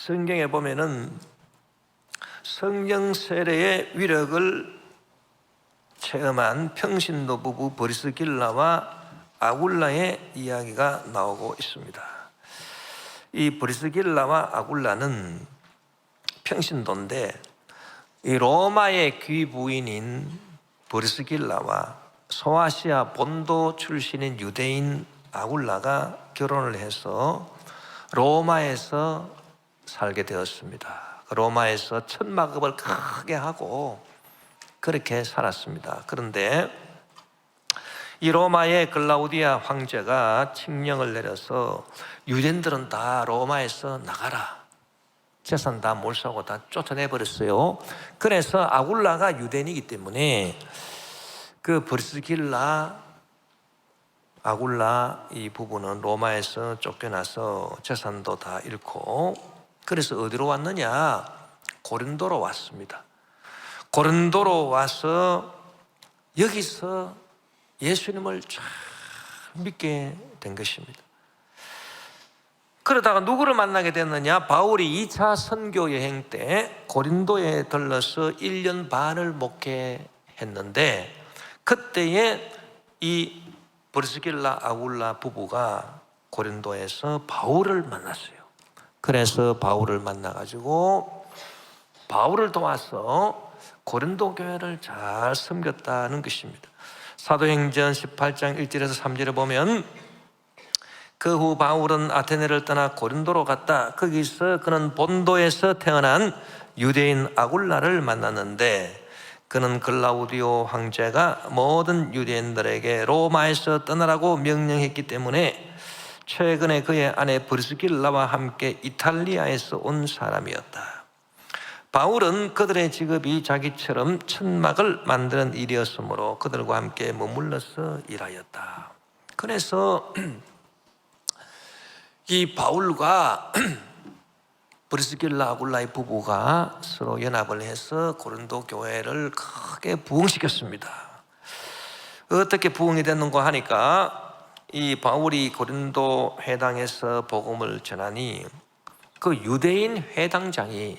성경에 보면은 성령 세례의 위력을 체험한 평신도 부부 브리스길라와 아굴라의 이야기가 나오고 있습니다. 이 브리스길라와 아굴라는 평신도인데 이 로마의 귀부인인 브리스길라와 소아시아 본도 출신인 유대인 아굴라가 결혼을 해서 로마에서 살게 되었습니다. 로마에서 천막업을 크게 하고 그렇게 살았습니다. 그런데 이 로마의 글라우디아 황제가 칙령을 내려서 유대인들은 다 로마에서 나가라, 재산 다 몰수하고 다 쫓아내버렸어요. 그래서 아굴라가 유대인이기 때문에 그 브리스길라, 아굴라 이 부부는 로마에서 쫓겨나서 재산도 다 잃고, 그래서 어디로 왔느냐? 고린도로 왔습니다. 고린도로 와서 여기서 예수님을 참 믿게 된 것입니다. 그러다가 누구를 만나게 됐느냐? 바울이 2차 선교 여행 때 고린도에 들러서 1년 반을 목회했는데 그때에 이 브리스길라 아굴라 부부가 고린도에서 바울을 만났어요. 그래서 바울을 만나가지고 바울을 도와서 고린도 교회를 잘 섬겼다는 것입니다. 사도행전 18장 1절에서 3절에 보면 그 후 바울은 아테네를 떠나 고린도로 갔다. 거기서 그는 본도에서 태어난 유대인 아굴라를 만났는데 그는 글라우디오 황제가 모든 유대인들에게 로마에서 떠나라고 명령했기 때문에 최근에 그의 아내 브리스길라와 함께 이탈리아에서 온 사람이었다. 바울은 그들의 직업이 자기처럼 천막을 만드는 일이었으므로 그들과 함께 머물러서 일하였다. 그래서 이 바울과 브리스길라 아굴라의 부부가 서로 연합을 해서 고린도 교회를 크게 부흥시켰습니다. 어떻게 부흥이 됐는가 하니까 이 바울이 고린도 회당에서 복음을 전하니 그 유대인 회당장이,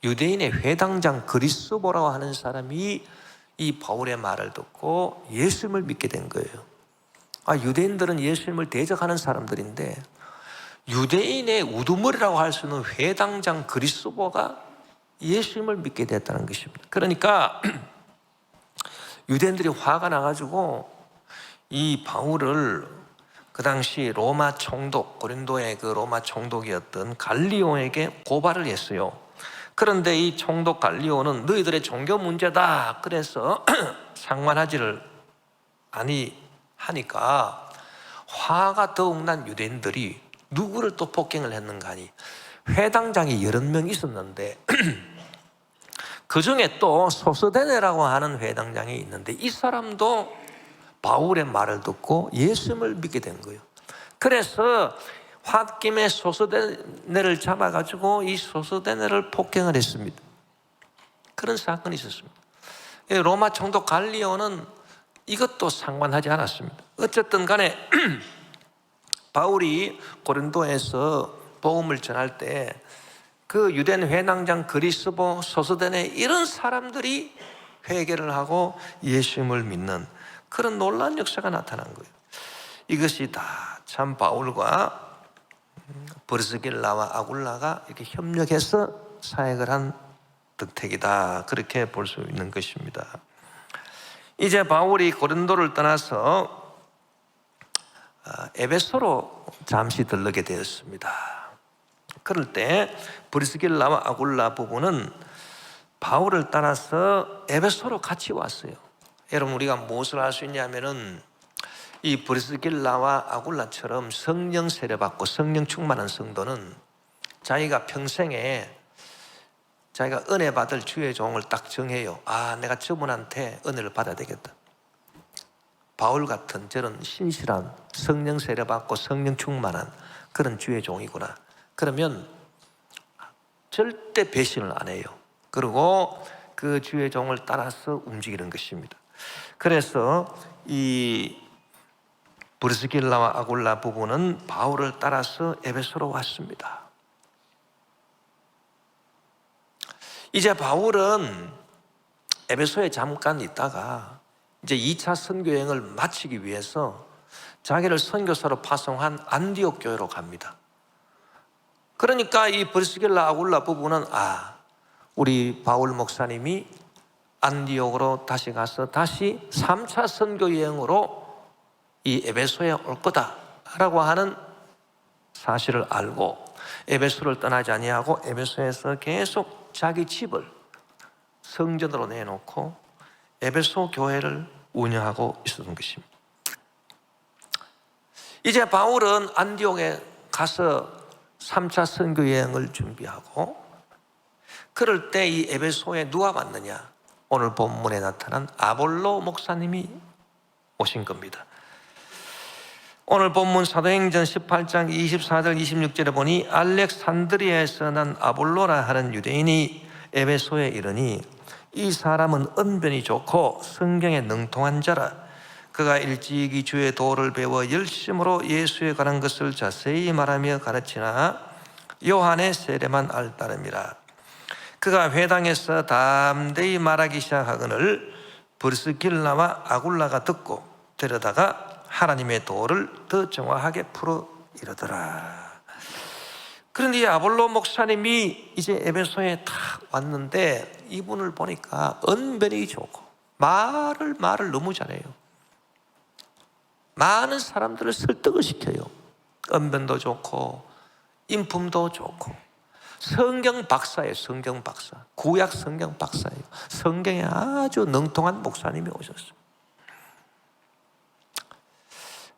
유대인의 회당장 그리스보라고 하는 사람이 이 바울의 말을 듣고 예수님을 믿게 된 거예요. 유대인들은 예수님을 대적하는 사람들인데 유대인의 우두머리라고 할 수 있는 회당장 그리스보가 예수님을 믿게 됐다는 것입니다. 그러니까 유대인들이 화가 나가지고 이 바울을 그 당시 로마 총독, 고린도의 그 로마 총독이었던 갈리오에게 고발을 했어요. 그런데 이 총독 갈리오는 너희들의 종교 문제다 그래서 상관하지를 아니하니까 화가 더욱 난 유대인들이 누구를 또 폭행을 했는가 하니 회당장이 여러 명 있었는데 그 중에 또 소스데네라고 하는 회당장이 있는데 이 사람도 바울의 말을 듣고 예수님을 믿게 된 거예요. 그래서 홧김에 소스데네를 잡아가지고 이 소스데네를 폭행을 했습니다. 그런 사건이 있었습니다. 로마 총독 갈리오는 이것도 상관하지 않았습니다. 어쨌든 간에 바울이 고린도에서 복음을 전할 때 그 유대인 회당장 그리스보, 소스데네 이런 사람들이 회개를 하고 예수님을 믿는 그런 놀라운 역사가 나타난 거예요. 이것이 다 참 바울과 브리스길라와 아굴라가 이렇게 협력해서 사역을 한 덕택이다, 그렇게 볼 수 있는 것입니다. 이제 바울이 고린도를 떠나서 에베소로 잠시 들르게 되었습니다. 그럴 때 브리스길라와 아굴라 부부는 바울을 따라서 에베소로 같이 왔어요. 여러분, 우리가 무엇을 할 수 있냐면은 이 브리스길라와 아굴라처럼 성령 세례받고 성령 충만한 성도는 자기가 평생에 자기가 은혜 받을 주의 종을 딱 정해요. 내가 저분한테 은혜를 받아야 되겠다. 바울 같은 저런 신실한 성령 세례받고 성령 충만한 그런 주의 종이구나. 그러면 절대 배신을 안 해요. 그리고 그 주의 종을 따라서 움직이는 것입니다. 그래서 이 브리스길라와 아굴라 부부는 바울을 따라서 에베소로 왔습니다. 이제 바울은 에베소에 잠깐 있다가 이제 2차 선교 여행을 마치기 위해서 자기를 선교사로 파송한 안디옥 교회로 갑니다. 그러니까 이 브리스길라 아굴라 부부는 우리 바울 목사님이 안디옥으로 다시 가서 다시 3차 선교 여행으로 이 에베소에 올 거다라고 하는 사실을 알고 에베소를 떠나지 아니하고 에베소에서 계속 자기 집을 성전으로 내놓고 에베소 교회를 운영하고 있었던 것입니다. 이제 바울은 안디옥에 가서 3차 선교 여행을 준비하고 그럴 때 이 에베소에 누가 왔느냐? 오늘 본문에 나타난 아볼로 목사님이 오신 겁니다. 오늘 본문 사도행전 18장 24절 26절에 보니 알렉산드리아에서 난 아볼로라 하는 유대인이 에베소에 이르니 이 사람은 언변이 좋고 성경에 능통한 자라. 그가 일찍이 주의 도를 배워 열심으로 예수에 관한 것을 자세히 말하며 가르치나 요한의 세례만 알 따름이라. 그가 회당에서 담대히 말하기 시작하거늘 브리스길라와 아굴라가 듣고 데려다가 하나님의 도를 더 정확하게 풀어 이르더라. 그런데 이 아볼로 목사님이 이제 에베소에 딱 왔는데 이분을 보니까 언변이 좋고 말을 너무 잘해요. 많은 사람들을 설득을 시켜요. 언변도 좋고 인품도 좋고 성경 박사예요. 성경 박사, 구약 성경 박사예요. 성경에 아주 능통한 목사님이 오셨어요.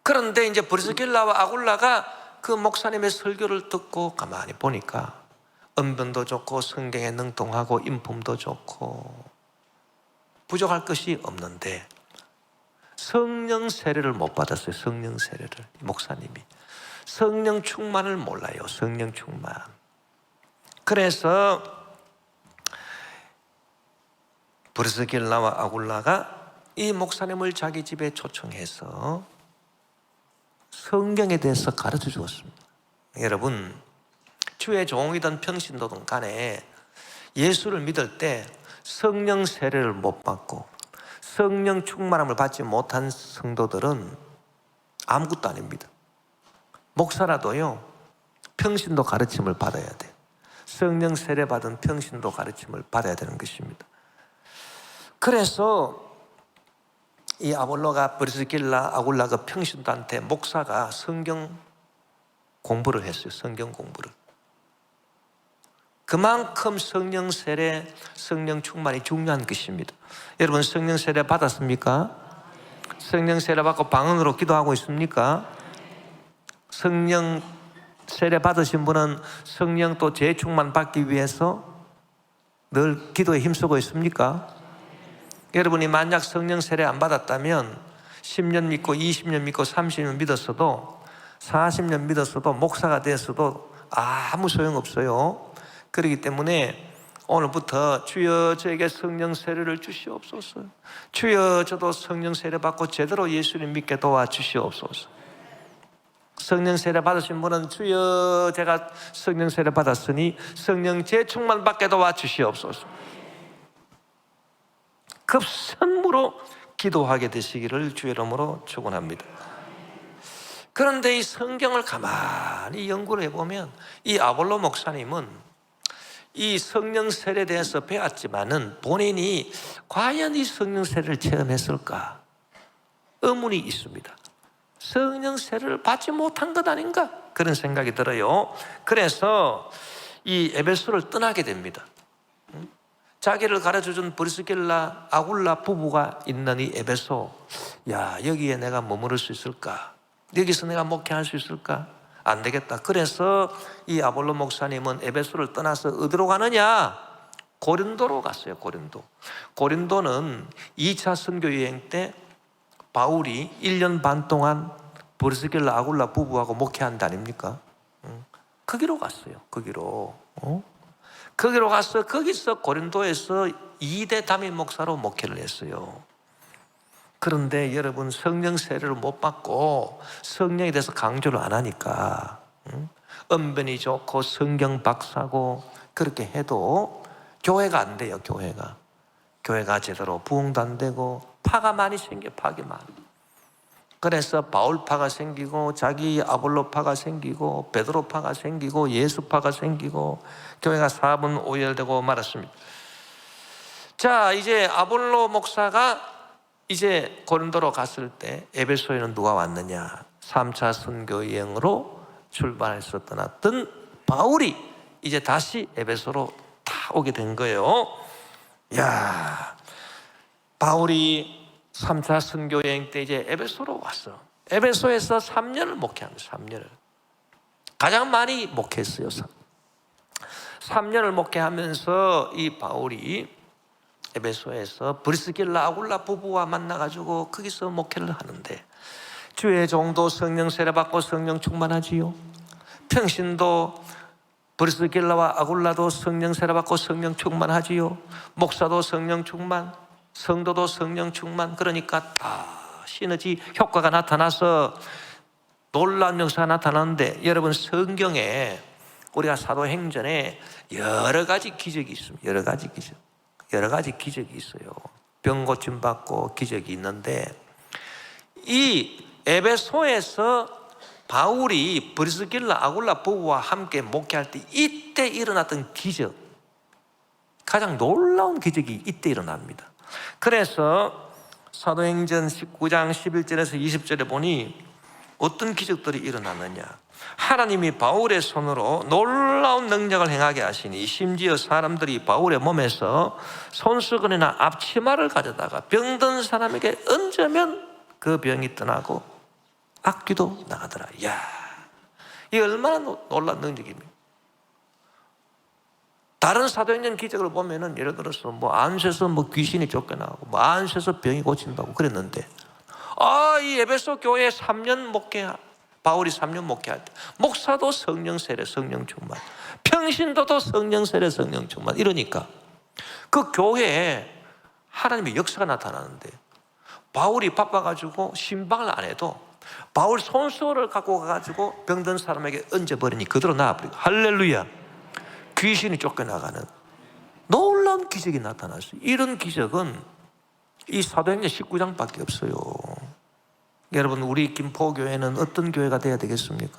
그런데 이제 브리스길라와 아굴라가 그 목사님의 설교를 듣고 가만히 보니까 언변도 좋고 성경에 능통하고 인품도 좋고 부족할 것이 없는데 성령 세례를 못 받았어요. 성령 세례를. 목사님이 성령 충만을 몰라요. 성령 충만. 그래서 브리스길라와 아굴라가 이 목사님을 자기 집에 초청해서 성경에 대해서 가르쳐 주었습니다. 여러분, 주의 종이든 평신도든 간에 예수를 믿을 때 성령 세례를 못 받고 성령 충만함을 받지 못한 성도들은 아무것도 아닙니다. 목사라도요, 평신도 가르침을 받아야 돼요. 성령 세례 받은 평신도 가르침을 받아야 되는 것입니다. 그래서 이 아볼로가 브리스길라 아굴라 그 평신도한테 목사가 성경 공부를 했어요. 성경 공부를. 그만큼 성령 세례, 성령 충만이 중요한 것입니다. 여러분 성령 세례 받았습니까? 성령 세례 받고 방언으로 기도하고 있습니까? 성령 세례 받으신 분은 성령 또 재충만 받기 위해서 늘 기도에 힘쓰고 있습니까? 여러분이 만약 성령 세례 안 받았다면 10년 믿고 20년 믿고 30년 믿었어도 40년 믿었어도 목사가 됐어도 아무 소용없어요. 그렇기 때문에 오늘부터 주여 저에게 성령 세례를 주시옵소서. 주여 저도 성령 세례 받고 제대로 예수님 믿게 도와주시옵소서. 성령 세례 받으신 분은 주여 제가 성령 세례 받았으니 성령 재충만 받게 도와주시옵소서. 급선무로 기도하게 되시기를 주의 이름으로 축원합니다. 그런데 이 성경을 가만히 연구를 해보면 이 아볼로 목사님은 이 성령 세례에 대해서 배웠지만은 본인이 과연 이 성령 세례를 체험했을까 의문이 있습니다. 성령 세례를 받지 못한 것 아닌가 그런 생각이 들어요. 그래서 이 에베소를 떠나게 됩니다. 자기를 가르쳐준 브리스길라 아굴라 부부가 있는 이 에베소, 야 여기에 내가 머무를 수 있을까? 여기서 내가 목회할 수 있을까? 안 되겠다. 그래서 이 아볼로 목사님은 에베소를 떠나서 어디로 가느냐? 고린도로 갔어요. 고린도는 2차 선교 여행 때 바울이 1년 반 동안 브리스길라 아굴라 부부하고 목회한 데 아닙니까? 거기로 갔어요. 거기로 가서 거기서 고린도에서 2대 담임 목사로 목회를 했어요. 그런데 여러분 성령 세례를 못 받고 성령에 대해서 강조를 안 하니까 언변이 좋고 성경 박사고 그렇게 해도 교회가 안 돼요. 교회가 제대로 부흥도 안 되고 파가 많이 생겨. 파가 많아. 그래서 바울파가 생기고 자기 아볼로파가 생기고 베드로파가 생기고 예수파가 생기고 교회가 4분 오열되고 말았습니다. 자, 이제 아볼로 목사가 이제 고린도로 갔을 때 에베소에는 누가 왔느냐? 3차 선교 여행으로 출발해서 떠났던 바울이 이제 다시 에베소로 다 오게 된 거예요. 야, 바울이 3차 선교 여행 때 이제 에베소로 왔어. 에베소에서 3년을 목회합니다. 3년을. 가장 많이 목회했어요. 3년을 목회하면서 이 바울이 에베소에서 브리스길라 아굴라 부부와 만나가지고 거기서 목회를 하는데 주의 종도 성령 세례 받고 성령 충만하지요. 평신도 브리스길라와 아굴라도 성령 세례 받고 성령 충만하지요. 목사도 성령 충만, 성도도 성령 충만. 그러니까 다 시너지 효과가 나타나서 놀라운 역사가 나타나는데, 여러분 성경에 우리가 사도행전에 여러 가지 기적이 있습니다. 여러 가지 기적이 있어요. 병 고침 받고 기적이 있는데, 이 에베소에서 바울이 브리스길라 아굴라 부부와 함께 목회할 때 이때 일어났던 기적, 가장 놀라운 기적이 이때 일어납니다. 그래서 사도행전 19장 11절에서 20절에 보니 어떤 기적들이 일어났느냐. 하나님이 바울의 손으로 놀라운 능력을 행하게 하시니 심지어 사람들이 바울의 몸에서 손수건이나 앞치마를 가져다가 병든 사람에게 얹으면 그 병이 떠나고 악귀도 나가더라. 이야, 이 얼마나 놀라운 능력입니까? 다른 사도행전 기적을 보면은 예를 들어서 안수에서 귀신이 쫓겨나고 안수에서 병이 고친다고 그랬는데, 이 에베소 교회에 3년 목회, 바울이 3년 목회할 때 목사도 성령 세례 성령 충만, 평신도도 성령 세례 성령 충만, 이러니까 그 교회에 하나님의 역사가 나타나는데, 바울이 바빠가지고 신방을 안 해도 바울 손수건을 갖고 가가지고 병든 사람에게 얹어버리니 그대로 나아버리고, 할렐루야, 귀신이 쫓겨나가는 놀라운 기적이 나타났어요. 이런 기적은 이 사도행전 19장밖에 없어요. 여러분, 우리 김포교회는 어떤 교회가 돼야 되겠습니까?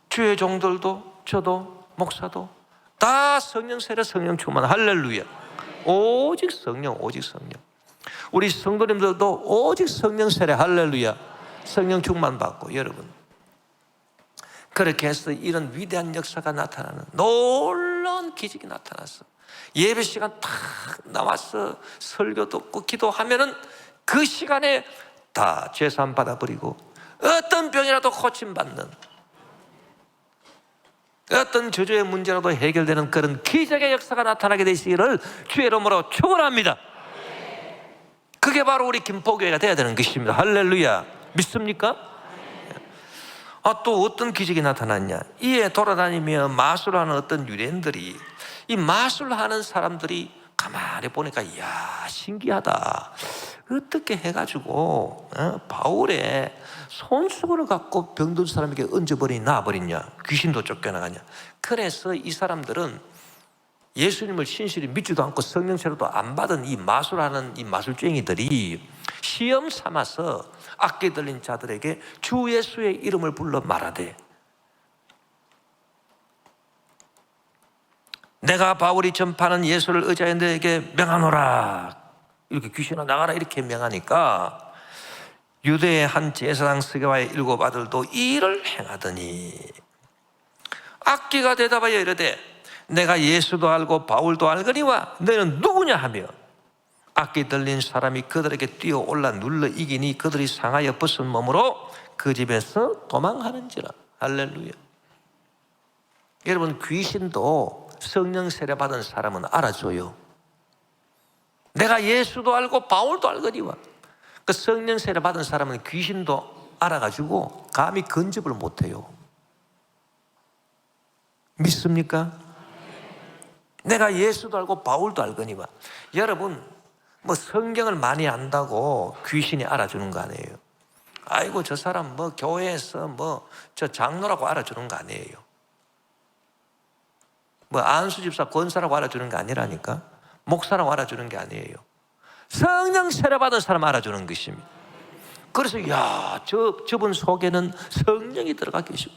주의 종들도 저도 목사도 다 성령 세례 성령 충만, 할렐루야. 오직 성령, 오직 성령. 우리 성도님들도 오직 성령 세례, 할렐루야, 성령 충만 받고. 여러분, 그렇게 해서 이런 위대한 역사가 나타나는 놀라운 기적이 나타났어. 예배 시간 탁 나와서 설교 듣고 기도하면은 그 시간에 다 죄사함 받아버리고 어떤 병이라도 고침받는, 어떤 저주의 문제라도 해결되는 그런 기적의 역사가 나타나게 되시기를 주의 이름으로 축원합니다. 그게 바로 우리 김포교회가 되어야 되는 것입니다. 할렐루야. 믿습니까? 또 어떤 기적이 나타났냐. 이에 돌아다니며 마술하는 어떤 유대인들이, 이 마술하는 사람들이 가만히 보니까 이야, 신기하다. 어떻게 해가지고 바울의 손수건을 갖고 병든 사람에게 얹어버리니 나아버리냐, 귀신도 쫓겨나가냐. 그래서 이 사람들은 예수님을 신실히 믿지도 않고 성령세례도 안 받은 이 마술하는 이 마술쟁이들이 시험 삼아서 악기 들린 자들에게 주 예수의 이름을 불러 말하되, 내가 바울이 전파하는 예수를 의지하여 너에게 명하노라, 이렇게 귀신아 나가라 이렇게 명하니까 유대의 한 제사장 스가랴의 7 아들도 이 일을 행하더니 악기가 대답하여 이르되 내가 예수도 알고 바울도 알거니와 너는 누구냐 하며 악기 들린 사람이 그들에게 뛰어올라 눌러 이기니 그들이 상하여 벗은 몸으로 그 집에서 도망하는지라. 할렐루야. 여러분, 귀신도 성령 세례 받은 사람은 알아줘요. 내가 예수도 알고 바울도 알거니와. 그 성령 세례 받은 사람은 귀신도 알아가지고 감히 건집을 못해요. 믿습니까? 내가 예수도 알고 바울도 알거니와. 여러분, 성경을 많이 안다고 귀신이 알아주는 거 아니에요. 아이고 저 사람 교회에서 저 장로라고 알아주는 거 아니에요. 뭐 안수 집사 권사라고 알아주는 게 아니라니까. 목사라고 알아주는 게 아니에요. 성령 세례 받은 사람 알아주는 것입니다. 그래서 야, 저분 속에는 성령이 들어가 계시고,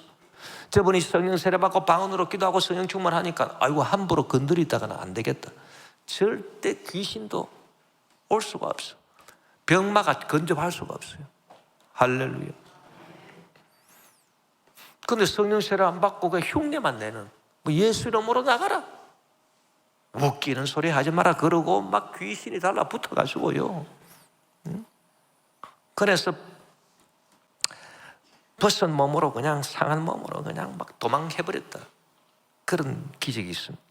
저분이 성령 세례 받고 방언으로 기도하고 성령 충만하니까 아이고 함부로 건드리다가는 안 되겠다. 절대 귀신도 올 수가 없어. 병마가 근접할 수가 없어요. 할렐루야. 근데 성령 세례 안 받고 그 흉내만 내는, 뭐 예수 이름으로 나가라, 웃기는 소리 하지 마라 그러고 막 귀신이 달라붙어 가지고요. 그래서 벗은 몸으로 그냥 상한 몸으로 그냥 막 도망해버렸다. 그런 기적이 있습니다.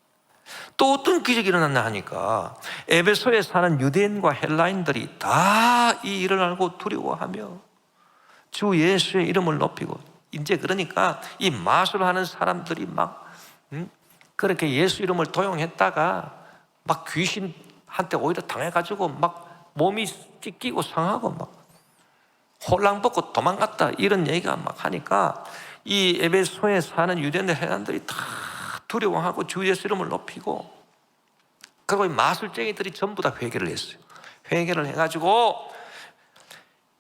또 어떤 기적이 일어났나 하니까 에베소에 사는 유대인과 헬라인들이 다 이 일을 알고 두려워하며 주 예수의 이름을 높이고, 이제 그러니까 이 마술하는 사람들이 막 그렇게 예수 이름을 도용했다가 막 귀신한테 오히려 당해가지고 막 몸이 찢기고 상하고 막 홀랑 벗고 도망갔다, 이런 얘기가 막 하니까 이 에베소에 사는 유대인들 헬라인들이 다 두려워하고 주 예수 이름을 높이고, 그리고 이 마술쟁이들이 전부 다 회개를 했어요. 회개를 해가지고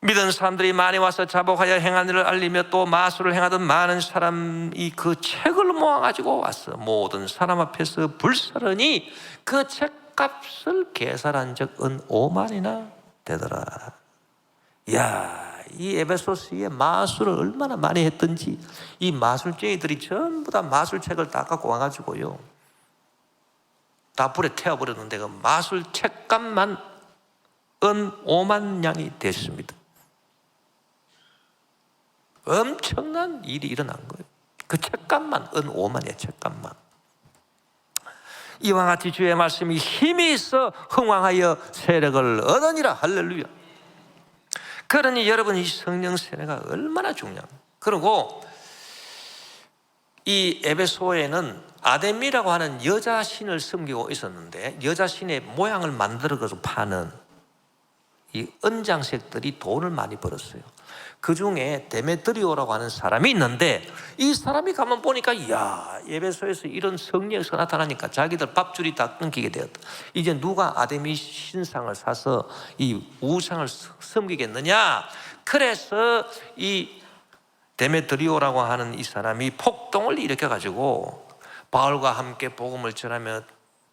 믿은 사람들이 많이 와서 자복하여 행한 일을 알리며 또 마술을 행하던 많은 사람이 그 책을 모아가지고 왔어. 모든 사람 앞에서 불사르니 그 책값을 계산한 적은 5만이나 되더라. 이야, 이 에베소서에 마술을 얼마나 많이 했던지 이 마술쟁이들이 전부 다 마술책을 다 갖고 와가지고요, 다 불에 태워버렸는데 그 마술 책값만 은 5만 냥이 됐습니다. 엄청난 일이 일어난 거예요. 그 책값만 은 5만이에요. 책값만. 이와 같이 주의 말씀이 힘이 있어 흥왕하여 세력을 얻으니라. 할렐루야. 그러니 여러분, 이 성령 세례가 얼마나 중요합니까? 그리고 이 에베소에는 아데미라고 하는 여자 신을 섬기고 있었는데, 여자 신의 모양을 만들어서 파는 이 은장색들이 돈을 많이 벌었어요. 그 중에 데메트리오라고 하는 사람이 있는데, 이 사람이 가만 보니까 이야, 에베소에서 이런 성령이 나타나니까 자기들 밥줄이 다 끊기게 되었다. 이제 누가 아데미 신상을 사서 이 우상을 섬기겠느냐. 그래서 이 데메트리오라고 하는 이 사람이 폭동을 일으켜가지고 바울과 함께 복음을 전하며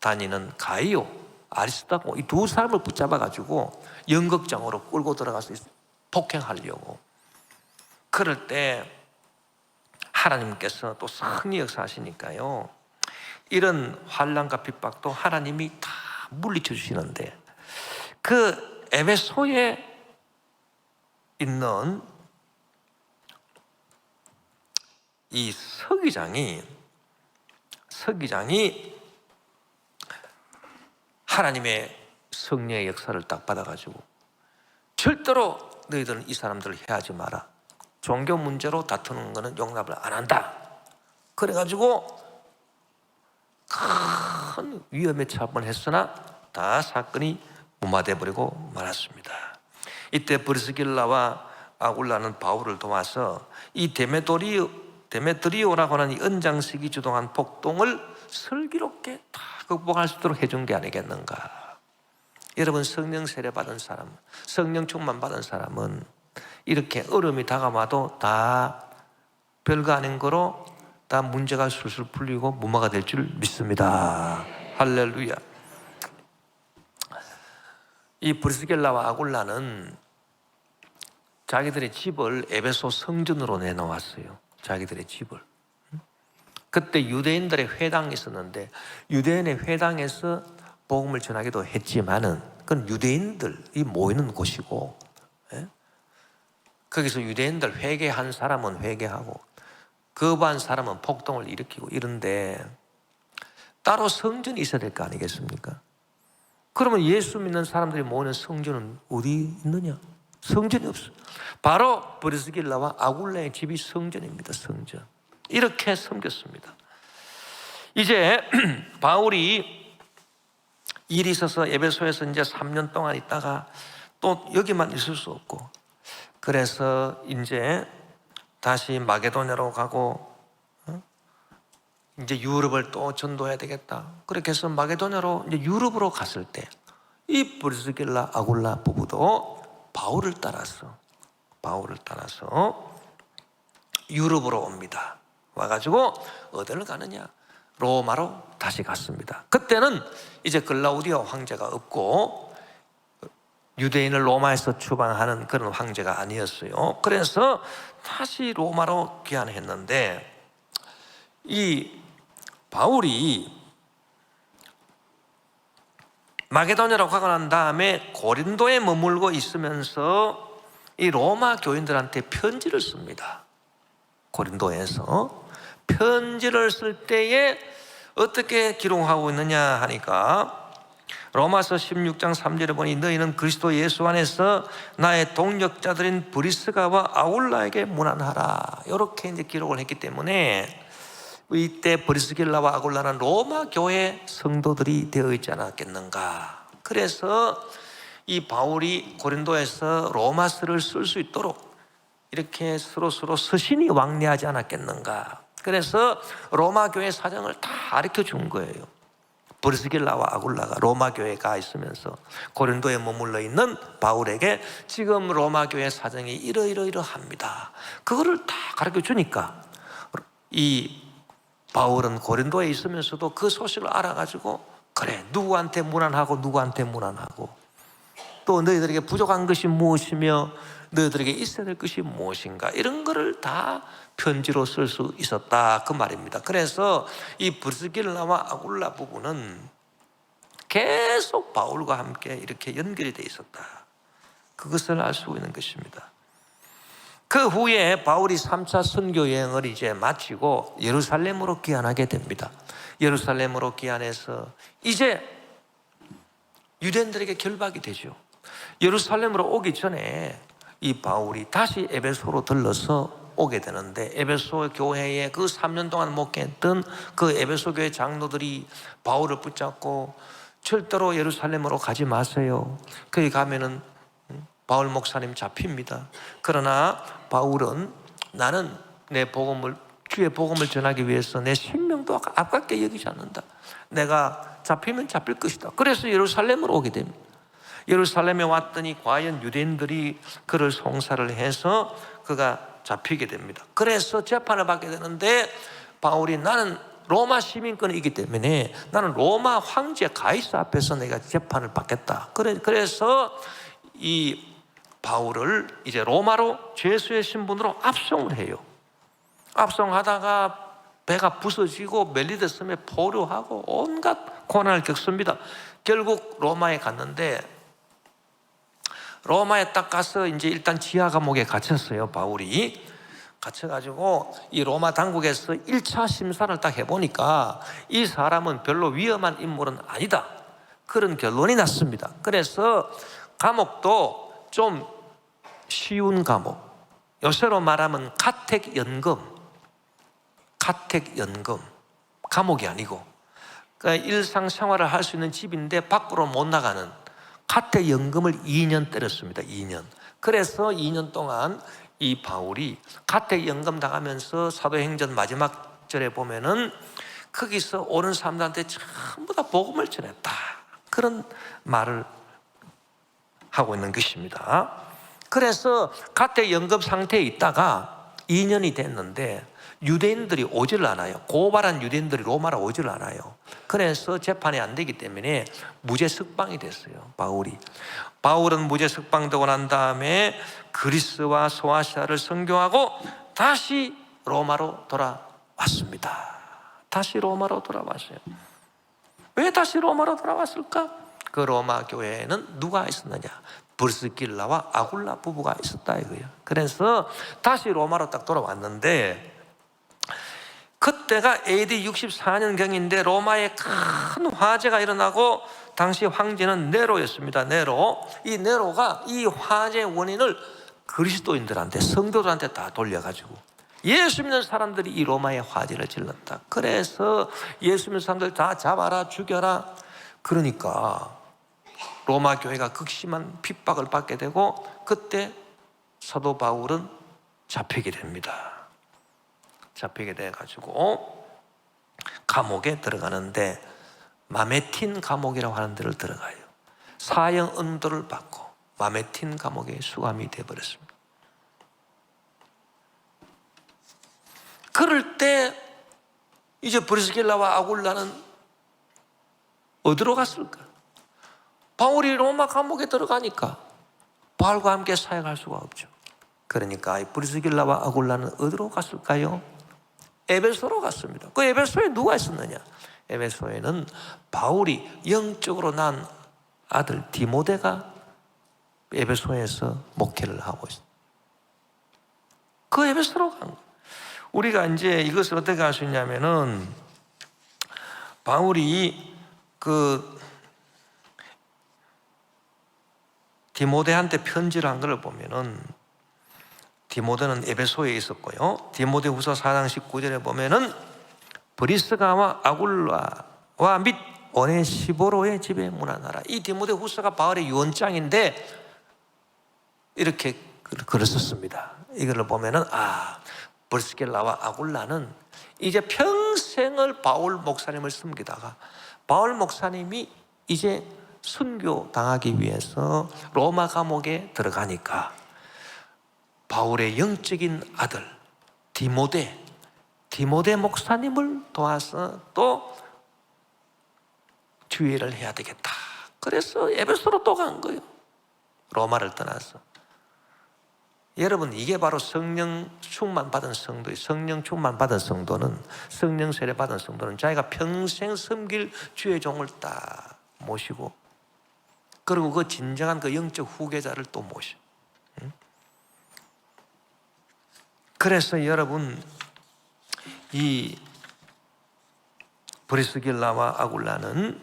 다니는 가이오, 아리스타고, 이 두 사람을 붙잡아가지고 연극장으로 끌고 들어가서 폭행하려고. 그럴 때 하나님께서 또 성리 역사하시니까요, 이런 환난과 핍박도 하나님이 다 물리쳐 주시는데, 그 에베소에 있는 이 서기장이 하나님의 성령의 역사를 딱 받아가지고 절대로 너희들은 이 사람들을 해하지 마라. 종교 문제로 다투는 것은 용납을 안 한다. 그래가지고 큰 위험에 처분했으나 다 사건이 무마돼 버리고 말았습니다. 이때 브리스길라와 아굴라는 바울을 도와서 이 데메트리오라고 하는 이 은장식이 주동한 폭동을 슬기롭게 다 극복할 수 있도록 해준 게 아니겠는가. 여러분, 성령 세례 받은 사람, 성령 충만 받은 사람은 이렇게 어려움이 다가와도 다 별거 아닌 거로 다 문제가 술술 풀리고 무마가 될 줄 믿습니다. 할렐루야. 이 브리스길라와 아굴라는 자기들의 집을 에베소 성전으로 내놓았어요. 자기들의 집을. 그때 유대인들의 회당이 있었는데, 유대인의 회당에서 복음을 전하기도 했지만은 그건 유대인들이 모이는 곳이고, 거기서 유대인들 회개한 사람은 회개하고 거부한 사람은 폭동을 일으키고 이런데, 따로 성전이 있어야 될 거 아니겠습니까? 그러면 예수 믿는 사람들이 모이는 성전은 어디 있느냐? 성전이 없어. 바로 브리스길라와 아굴라의 집이 성전입니다. 성전. 이렇게 섬겼습니다. 이제 바울이 일이 있어서 에베소에서 이제 3년 동안 있다가 또 여기만 있을 수 없고, 그래서 이제 다시 마게도냐로 가고 이제 유럽을 또 전도해야 되겠다. 그렇게 해서 마게도냐로 이제 유럽으로 갔을 때 이 브리스길라 아굴라 부부도 바울을 따라서 유럽으로 옵니다. 와가지고 어디를 가느냐? 로마로 다시 갔습니다. 그때는 이제 글라우디오 황제가 없고 유대인을 로마에서 추방하는 그런 황제가 아니었어요. 그래서 다시 로마로 귀환했는데 이 바울이 마게도냐로 가고 난 다음에 고린도에 머물고 있으면서 이 로마 교인들한테 편지를 씁니다. 고린도에서 편지를 쓸 때에 어떻게 기록하고 있느냐 하니까 로마서 16장 3절에 보니 너희는 그리스도 예수 안에서 나의 동역자들인 브리스가와 아굴라에게 문안하라, 이렇게 이제 기록을 했기 때문에 이때 브리스길라와 아굴라는 로마 교회 성도들이 되어 있지 않았겠는가. 그래서 이 바울이 고린도에서 로마서를 쓸 수 있도록 이렇게 서로 서신이 왕래하지 않았겠는가. 그래서 로마 교회 사정을 다 가르쳐 준 거예요. 브리스길라와 아굴라가 로마 교회에 가 있으면서 고린도에 머물러 있는 바울에게 지금 로마 교회 사정이 이러이러합니다. 그거를 다 가르쳐 주니까 이 바울은 고린도에 있으면서도 그 소식을 알아가지고 그래, 누구한테 문안하고 누구한테 문안하고 또 너희들에게 부족한 것이 무엇이며 너희들에게 있어야 될 것이 무엇인가, 이런 거를 다 편지로 쓸 수 있었다, 그 말입니다. 그래서 이 브리스길라와 아굴라 부부는 계속 바울과 함께 이렇게 연결이 돼 있었다, 그것을 알 수 있는 것입니다. 그 후에 바울이 3차 선교 여행을 이제 마치고 예루살렘으로 귀환하게 됩니다. 예루살렘으로 귀환해서 이제 유대인들에게 결박이 되죠. 예루살렘으로 오기 전에 이 바울이 다시 에베소로 들러서 오게 되는데, 에베소 교회에 그 3년 동안 목회했던 그 에베소 교회 장로들이 바울을 붙잡고 절대로 예루살렘으로 가지 마세요, 거기 가면은 바울 목사님 잡힙니다. 그러나 바울은 나는 내 복음을, 주의 복음을 전하기 위해서 내 생명도 아깝게 여기지 않는다, 내가 잡히면 잡힐 것이다. 그래서 예루살렘으로 오게 됩니다. 예루살렘에 왔더니 과연 유대인들이 그를 송사를 해서 그가 잡히게 됩니다. 그래서 재판을 받게 되는데 바울이 나는 로마 시민권이기 때문에 나는 로마 황제 가이사 앞에서 내가 재판을 받겠다. 그래서 이 바울을 이제 로마로 죄수의 신분으로 압송을 해요. 압송하다가 배가 부서지고 멜리데섬에 포로하고 온갖 고난을 겪습니다. 결국 로마에 갔는데 로마에 딱 가서 이제 일단 지하 감옥에 갇혔어요. 바울이 갇혀가지고 이 로마 당국에서 1차 심사를 딱 해보니까 이 사람은 별로 위험한 인물은 아니다, 그런 결론이 났습니다. 그래서 감옥도 좀 쉬운 감옥, 요새로 말하면 가택연금, 감옥이 아니고 그러니까 일상생활을 할 수 있는 집인데 밖으로 못 나가는 가택연금을 2년 때렸습니다. 2년. 그래서 2년 동안 이 바울이 가택연금 당하면서 사도행전 마지막 절에 보면은 거기서 오는 사람들한테 전부 다 복음을 전했다, 그런 말을 하고 있는 것입니다. 그래서 가택연금 상태에 있다가 2년이 됐는데 유대인들이 오질 않아요. 고발한 유대인들이 로마로 오질 않아요. 그래서 재판이 안 되기 때문에 무죄 석방이 됐어요. 바울은 무죄 석방되고 난 다음에 그리스와 소아시아를 선교하고 다시 로마로 돌아왔습니다. 다시 로마로 돌아왔어요. 왜 다시 로마로 돌아왔을까? 그 로마 교회에는 누가 있었느냐? 브리스길라와 아굴라 부부가 있었다 이거예요. 그래서 다시 로마로 딱 돌아왔는데 그때가 AD 64년경인데 로마에 큰 화재가 일어나고 당시 황제는 네로였습니다. 이 네로가 이 화재의 원인을 그리스도인들한테, 성도들한테 다 돌려가지고 예수 믿는 사람들이 이 로마의 화재를 질렀다. 그래서 예수 믿는 사람들 다 잡아라, 죽여라. 그러니까 로마 교회가 극심한 핍박을 받게 되고 그때 사도 바울은 잡히게 됩니다. 잡히게 돼가지고 감옥에 들어가는데 마메틴 감옥이라고 하는 데를 들어가요. 사형 언도를 받고 마메틴 감옥에 수감이 되어버렸습니다. 그럴 때 이제 브리스길라와 아굴라는 어디로 갔을까? 바울이 로마 감옥에 들어가니까 바울과 함께 사역할 수가 없죠. 그러니까 브리스길라와 아굴라는 어디로 갔을까요? 에베소로 갔습니다. 그 에베소에 누가 있었느냐? 에베소에는 바울이 영적으로 난 아들 디모데가 에베소에서 목회를 하고 있어요. 그 에베소로 간 거예요. 우리가 이제 이것을 어떻게 할 수 있냐면은 바울이 그 디모데한테 편지를 한 걸 보면은 디모데는 에베소에 있었고요. 디모데후서 4장 19절에 보면은 브리스가와 아굴라와 및 오네시보로의 집에 문안하라. 이 디모데후서가 바울의 유언장인데 이렇게 글을 썼습니다. 이걸 보면은 브리스길라와 아굴라는 이제 평생을 바울 목사님을 섬기다가 바울 목사님이 이제 순교 당하기 위해서 로마 감옥에 들어가니까 바울의 영적인 아들 디모데 목사님을 도와서 또 주의를 해야 되겠다. 그래서 에베소로 또 간 거예요. 로마를 떠나서. 여러분, 이게 바로 성령 충만 받은 성도예요. 성령 충만 받은 성도는, 성령 세례 받은 성도는 자기가 평생 섬길 주의 종을 딱 모시고, 그리고 그 진정한 그 영적 후계자를 또 모셔. 그래서 여러분, 이 브리스길라와 아굴라는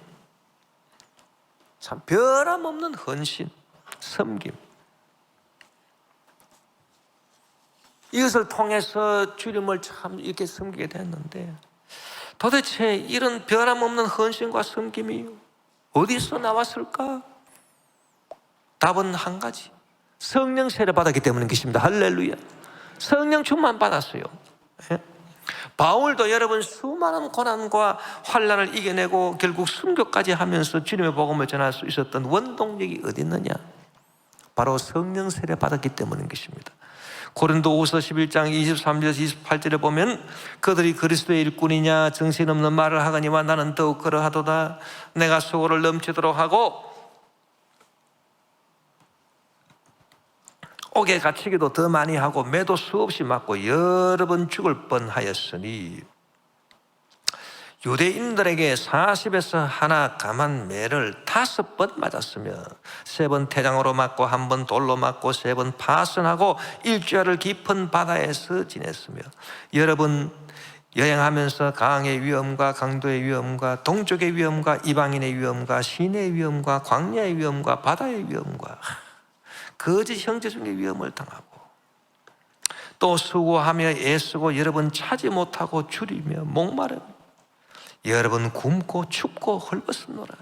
참 변함없는 헌신, 섬김, 이것을 통해서 주님을 참 이렇게 섬기게 됐는데, 도대체 이런 변함없는 헌신과 섬김이 어디서 나왔을까? 답은 한 가지, 성령 세례 받았기 때문인 것입니다. 할렐루야. 성령 충만 받았어요. 바울도 여러분 수많은 고난과 환난을 이겨내고 결국 순교까지 하면서 주님의 복음을 전할 수 있었던 원동력이 어디 있느냐? 바로 성령 세례 받았기 때문인 것입니다. 고린도후서 11장 23절에서 28절에 보면 그들이 그리스도의 일꾼이냐 정신없는 말을 하거니와 나는 더욱 그러하도다. 내가 수고를 넘치도록 하고 옥에 갇히기도 더 많이 하고 매도 수없이 맞고 여러 번 죽을 뻔하였으니 유대인들에게 40에서 하나 감한 매를 5번 맞았으며 3번 태장으로 맞고 1번 돌로 맞고 3번 파선하고 일주일을 깊은 바다에서 지냈으며 여러 번 여행하면서 강의 위험과 강도의 위험과 동족의 위험과 이방인의 위험과 시내의 위험과 광야의 위험과 바다의 위험과 거짓 형제 중의 위험을 당하고 또 수고하며 애쓰고 여러 번 차지 못하고 줄이며 목마르며 여러 번 굶고 춥고 헐벗었노라.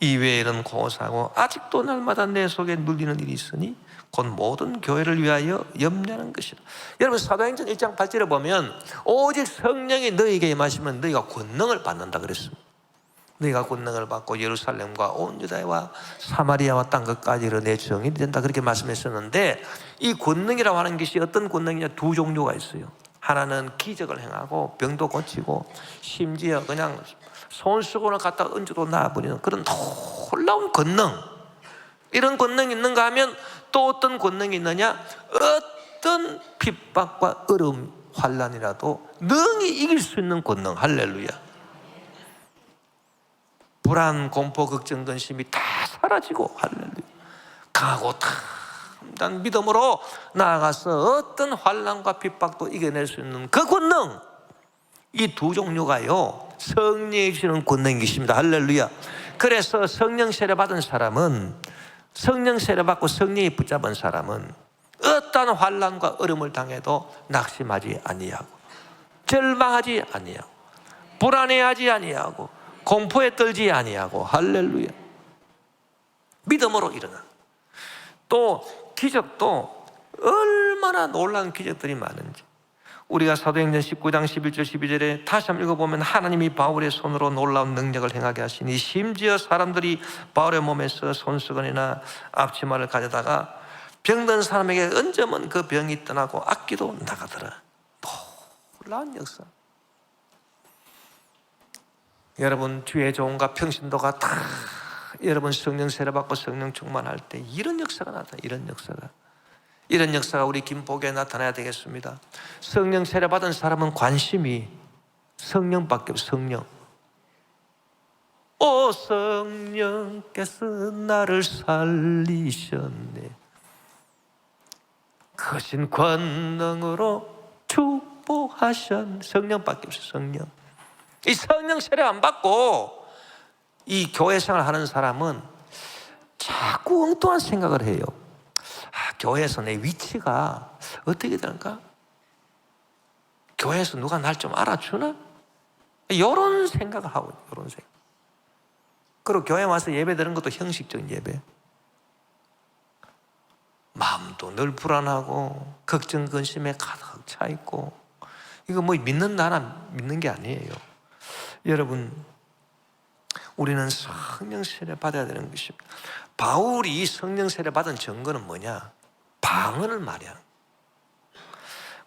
이외에는 고사하고 아직도 날마다 내 속에 눌리는 일이 있으니 곧 모든 교회를 위하여 염려하는 것이라. 여러분 사도행전 1장 8절에 보면 오직 성령이 너희에게 임하시면 너희가 권능을 받는다 그랬습니다. 너희가 권능을 받고 예루살렘과 온 유다와 사마리아와 땅 끝까지로 내 증인이 된다 그렇게 말씀했었는데, 이 권능이라고 하는 것이 어떤 권능이냐? 2 종류가 있어요. 하나는 기적을 행하고 병도 고치고 심지어 그냥 손수건을 갖다 얹어도 나아버리는 그런 놀라운 권능, 이런 권능이 있는가 하면 또 어떤 권능이 있느냐? 어떤 핍박과 어려움, 환난이라도 능히 이길 수 있는 권능. 할렐루야. 불안, 공포, 걱정, 근심이 다 사라지고 할렐루야. 강하고 단 믿음으로 나아가서 어떤 환난과 핍박도 이겨낼 수 있는 그 권능, 이 2 종류가요 성령이 주시는 권능인 것입니다. 할렐루야. 그래서 성령 세례 받은 사람은, 성령 세례 받고 성령이 붙잡은 사람은 어떤 환난과 어려움을 당해도 낙심하지 아니하고 절망하지 아니하고 불안해하지 아니하고 공포에 떨지 아니하고 할렐루야. 믿음으로 일어나. 또 기적도 얼마나 놀라운 기적들이 많은지. 우리가 사도행전 19장 11절 12절에 다시 한번 읽어보면 하나님이 바울의 손으로 놀라운 능력을 행하게 하시니 심지어 사람들이 바울의 몸에서 손수건이나 앞치마를 가져다가 병든 사람에게 얹으면 그 병이 떠나고 악기도 나가더라. 놀라운 역사. 여러분 주의 종과 평신도가 다 여러분 성령 세례받고 성령 충만할 때 이런 역사가 나타나. 이런 역사가 우리 김포교회에 나타나야 되겠습니다. 성령 세례받은 사람은 관심이 성령밖에 없어요. 성령. 오 성령께서 나를 살리셨네. 크신 권능으로 축복하셨네. 성령밖에 없어요. 성령. 이 성령 세례 안 받고 이 교회 생활 하는 사람은 자꾸 엉뚱한 생각을 해요. 교회에서 내 위치가 어떻게 될까? 교회에서 누가 날 좀 알아주나? 이런 생각을 하고 있어요. 이런 생각. 그리고 교회 와서 예배 드리는 것도 형식적인 예배. 마음도 늘 불안하고 걱정 근심에 가득 차 있고, 이거 뭐 믿는다 하나 믿는 게 아니에요. 여러분, 우리는 성령 세례 받아야 되는 것입니다. 바울이 성령 세례 받은 증거는 뭐냐? 방언을 말이야.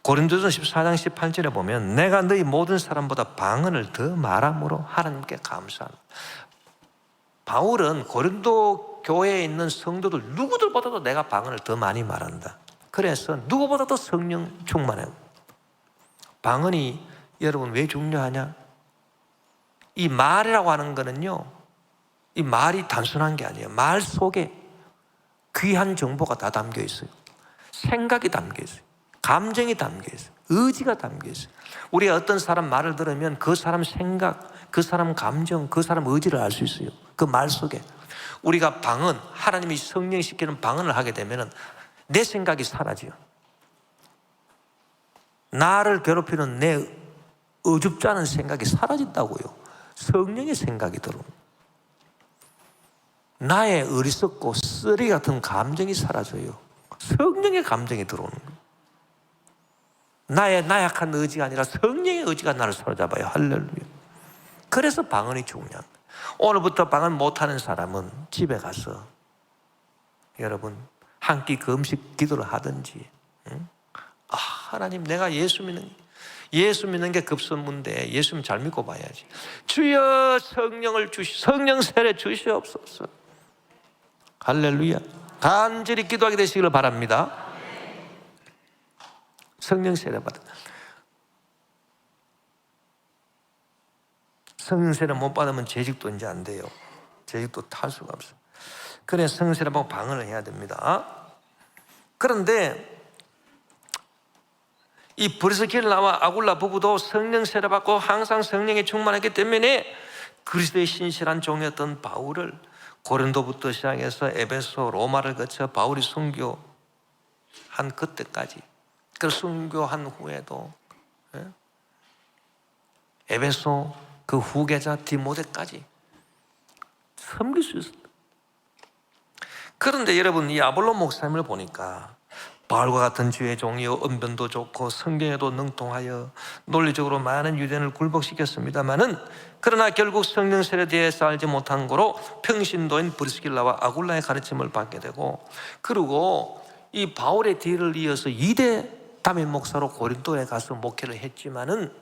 고린도전 14장 18절에 보면 내가 너희 모든 사람보다 방언을 더 말함으로 하나님께 감사한다. 바울은 고린도 교회에 있는 성도들 누구들보다도 내가 방언을 더 많이 말한다. 그래서 누구보다도 성령 충만해요. 방언이 여러분 왜 중요하냐? 이 말이라고 하는 거는요, 이 말이 단순한 게 아니에요. 말 속에 귀한 정보가 다 담겨 있어요. 생각이 담겨 있어요. 감정이 담겨 있어요. 의지가 담겨 있어요. 우리가 어떤 사람 말을 들으면 그 사람 생각, 그 사람 감정, 그 사람 의지를 알 수 있어요. 그 말 속에. 우리가 방언, 하나님이 성령시키는 방언을 하게 되면 내 생각이 사라져요. 나를 괴롭히는 내 어줍지 않은 생각이 사라진다고요. 성령의 생각이 들어옵니다. 나의 어리석고 쓰레기 같은 감정이 사라져요. 성령의 감정이 들어오는 거예요. 나의 나약한 의지가 아니라 성령의 의지가 나를 사로잡아요. 할렐루야. 그래서 방언이 중요한 거예요. 오늘부터 방언 못하는 사람은 집에 가서 여러분 한 끼 금식 기도를 하든지, 하나님 내가 예수 믿는 게 급선무인데 예수님 잘 믿고 봐야지. 주여 성령 세례 주시옵소서. 할렐루야. 간절히 기도하게 되시기를 바랍니다. 성령 세례 받은, 성령 세례 못 받으면 재직도 이제 안 돼요. 재직도 탈 수가 없어요. 그래 성령 세례 받고 방언을 해야 됩니다. 그런데 이 브리스길라와 아굴라 부부도 성령 세례 받고 항상 성령에 충만했기 때문에 그리스도의 신실한 종이었던 바울을 고린도부터 시작해서 에베소, 로마를 거쳐 바울이 순교한 그때까지, 그 순교한 후에도 에베소 그 후계자 디모데까지 섬길 수 있었다. 그런데 여러분 이 아볼로 목사님을 보니까 바울과 같은 주의 종이요 언변도 좋고 성경에도 능통하여 논리적으로 많은 유대인을 굴복시켰습니다마는 그러나 결국 성령 세례에 대해서 알지 못한 거로 평신도인 브리스길라와 아굴라의 가르침을 받게 되고, 그리고 이 바울의 뒤를 이어서 2대 담임 목사로 고린도에 가서 목회를 했지만은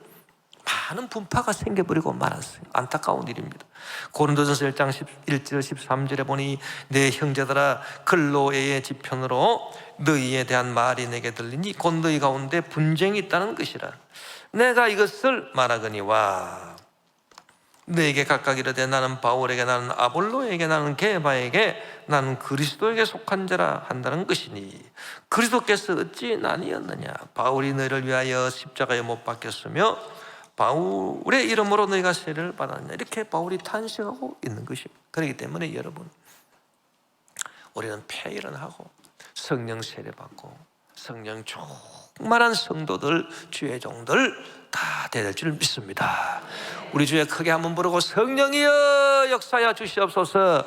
많은 분파가 생겨버리고 말았어요. 안타까운 일입니다. 고린도전서 1장 11절 13절에 보니 내 형제들아 글로에의 지편으로 너희에 대한 말이 내게 들리니 곧 너희 가운데 분쟁이 있다는 것이라. 내가 이것을 말하거니와 너에게 각각 이르되 나는 바울에게 나는 아볼로에게 나는 게바에게 나는 그리스도에게 속한 자라 한다는 것이니 그리스도께서 어찌 나뉘었느냐. 바울이 너희를 위하여 십자가에 못 박혔으며 바울의 이름으로 너희가 세례를 받았냐. 이렇게 바울이 탄식하고 있는 것입니다. 그렇기 때문에 여러분 우리는 폐일은 하고 성령 세례 받고 성령 충만한 성도들, 주의 종들 다 될 줄 믿습니다. 우리 주에 크게 한번 부르고 성령이여 역사하여 주시옵소서.